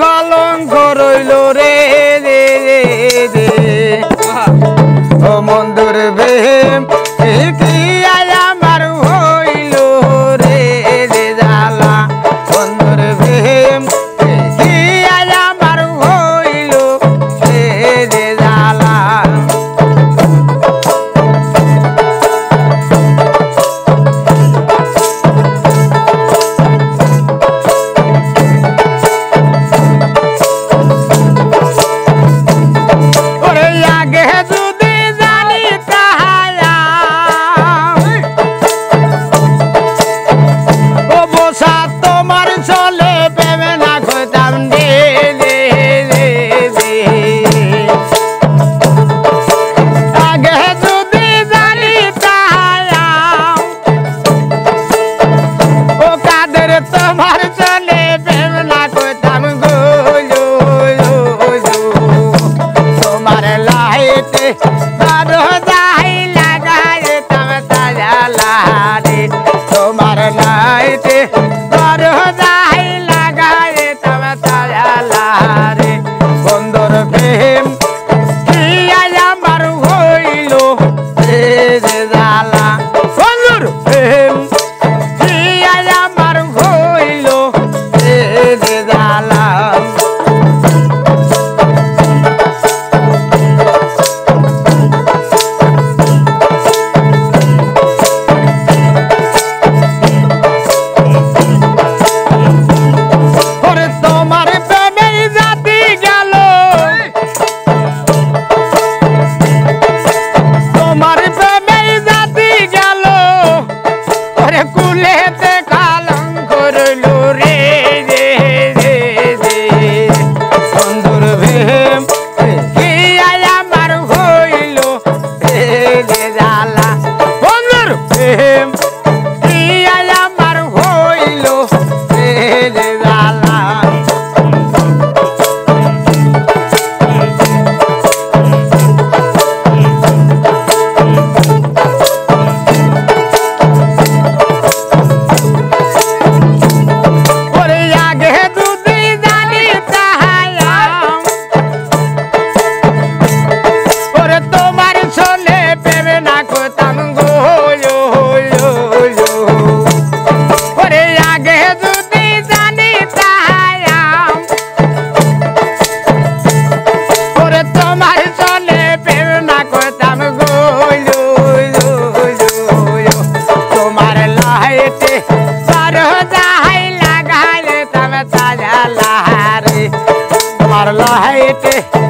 কলঙ্ক রইল রে রে রে রে ও বন্ধুর প্রেম কি আমার হইল রে রে জ্বালা বন্ধুর প্রেম কি আমার হইল রে রে জ্বালা তোমার চলে প্রেম না করতাম গো তোমার লাইতে বারো যাই লাগাইতাম তাজালারে তোমার লাইতে বারো যাই লাগাইতাম তাজালারে বন্ধুর প্রেম কি আমার হইল রে জ্বালা বন্ধুর প্রেম কুলেতে কলঙ্ক রইল রে রে রে রে বন্ধুর প্রেম কি আমার হইল রে রে জ্বালা বন্ধুর প্রেম কি আমার হইল রে রে জ্বালা তোমার লাইতে